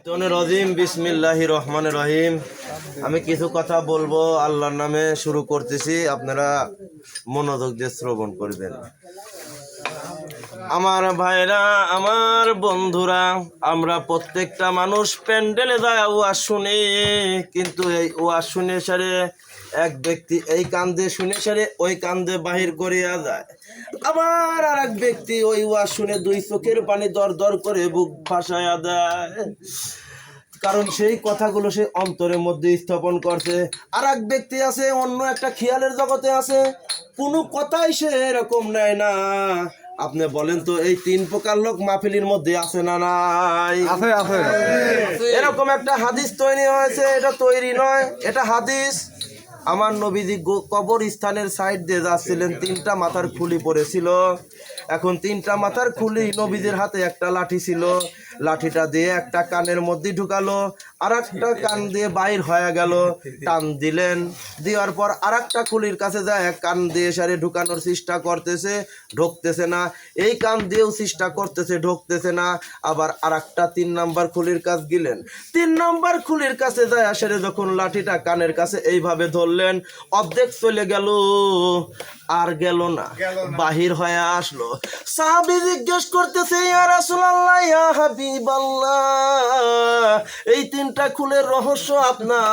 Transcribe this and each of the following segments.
রহিম বিসমিল্লাহির রহমানির রহিম। আমি কিছু কথা বলবো, আল্লাহর নামে শুরু করতেছি, আপনারা মনোযোগ দিয়ে শ্রবণ করবেন। আমার ভাইরা, আমার বন্ধুরা, আমরা প্রত্যেকটা মানুষ প্যান্ডেলে যায় ওয়াজ শুনি, কিন্তু এই ওয়াজ শুনে সারে এক ব্যক্তি এই কান্দে শুনে সারে ওই কান্দে বাহির করিয়া যায়, আবার আর এক ব্যক্তি ওই ওয়াজ শুনে দুই চোখের পানি দর দর করে বুক ভাসায়া দেয়, কারণ সেই কথাগুলো সে অন্তরের মধ্যে স্থাপন করছে। আর এক ব্যক্তি আছে অন্য একটা খেয়ালের জগতে আছে, কোনো কথাই সে এরকম নেয় না। আপনি বলেন তো, এই তিন প্রকার লোক মাহফিলের মধ্যে আছে না নাই? আছে, আছে। এরকম একটা হাদিস তৈরি হয়েছে, এটা তৈরি নয়, এটা হাদিস। আমার নবীজি কবর স্থানের সাইড দিয়ে যাচ্ছিলেন, তিনটা মাথার খুলি পড়েছিল। এখন তিনটা মাথার খুলি, নবীজির হাতে একটা লাঠি ছিল, লাঠিটা দিয়ে একটা কানের মধ্যে ঢুকালো, আর একটা কান দিয়ে বাইর হয়ে গেল, টান দিলেন, দেওয়ার পর আর একটা খুলির কাছে যায় কান দিয়ে সারে ঢুকানোর চেষ্টা করতেছে, ঢুকতেছে না, এই কান দিয়েও চেষ্টা করতেছে, ঢুকতেছে না, আবার আর একটা 3 নাম্বার খুলির কাজ গেলেন, 3 নাম্বার খুলির কাছে যায় সারে যখন লাঠিটা কানের কাছে এইভাবে ধরলেন, অর্ধেক চলে গেল, আর গেল না, বাহির হয়ে আসলো। সাহাবী জিজ্ঞেস করতেছে, ইয়া রাসূলুল্লাহ, ইয়া হাবিবাল্লাহ, এই তিনটা খুলের রহস্য আপনার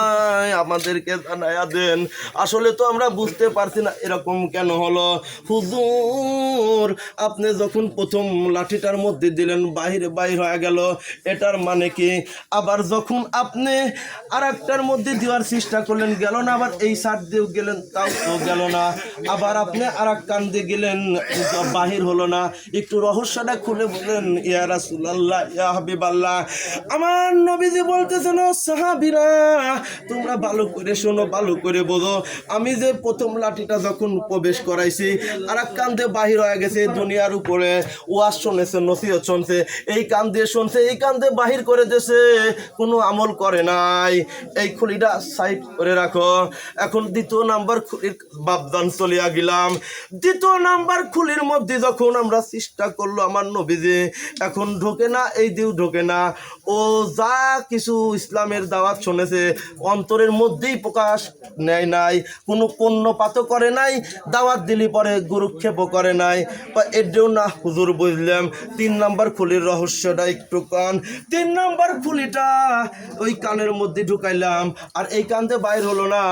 আমাদেরকে জানায়া দেন, আসলে তো আমরা বুঝতে পারছি না এরকম কেন হলো। হুজুর, আপনি যখন প্রথম লাঠিটার মধ্যে দিলেন, বাহির হয়ে গেল, এটার মানে কি? আবার যখন আপনি আর একটার মধ্যে দেওয়ার চেষ্টা করলেন, গেল না, আবার এই সাইড দিয়েও গেলেন, তাও তো গেল না, আবার আপনি আর এক কান দিয়ে গেলেন, বাহির হলো না, একটু রহস্যটা খুলে বলেন ইয়া রাসূলুল্লাহ, ইয়া হাবিবাল্লাহ। আমার নবীজি বলতেছেন, ও সাহাবীরা, তোমরা ভালো করে শোনো, ভালো করে বোঝো, আমি যে প্রথম লাঠিটা যখন প্রবেশ করাইছি, আর এক কান দিয়ে বাহির হয়ে গেছে, দুনিয়ার উপরে ওয়াজ শুনেছে, নসিহত শুনছে, এই কান দিয়ে শুনছে, এই কান দিয়ে বাহির করে দিয়েছে, কোনো আমল করে নাই, এই খুলিটা সাইড করে রাখো। এখন দ্বিতীয় নাম্বার খুলির বাবদান চলিয়া গেলাম, দ্বিতীয় নাম্বার খুলির মধ্যে যখন আমরা চেষ্টা করলো, আমার নবীজি এখন ঢোকে না, এই দিও ঢোকে না, ও যা কিছু ইসলামের দাওয়াত শুনেছে অন্তরের মধ্যেই প্রকাশ নেয় নাই, কোনো কর্ণপাতও করে নাই, দাওয়াত দিলি পরে গুরুক্ষেপও করে নাই, বা এটাও না হুজুর বুঝলাম। 3 নাম্বার খুলির রহস্যটা একটু কান, 3 নাম্বার খুলিটা ওই কানের মধ্যে ঢুকাইলাম, আর এই কান্দে বাইর হলো না,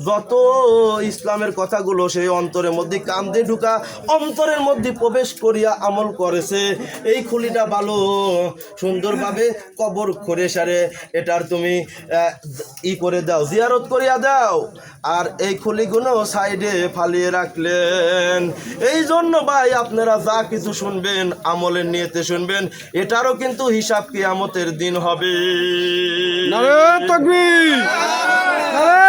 যত ইসলামের কথাগুলো সেই অন্তরের মধ্যে কান দিয়ে ঢুকা, অন্তরের মধ্যে প্রবেশ করিয়া আমল করেছে, এই খুলিটা ভালো সুন্দরভাবে কবর করে সারে এটার তুমি করে দাও, জিয়ারত করিয়া দাও, আর এই খুলিগুলো সাইডে ফালিয়ে রাখলেন। এই জন্য ভাই, আপনারা যা কিছু শুনবেন আমলের নিয়তে শুনবেন, এটারও কিন্তু হিসাব কিয়ামতের দিন হবে। নারে তাকবীর, নারে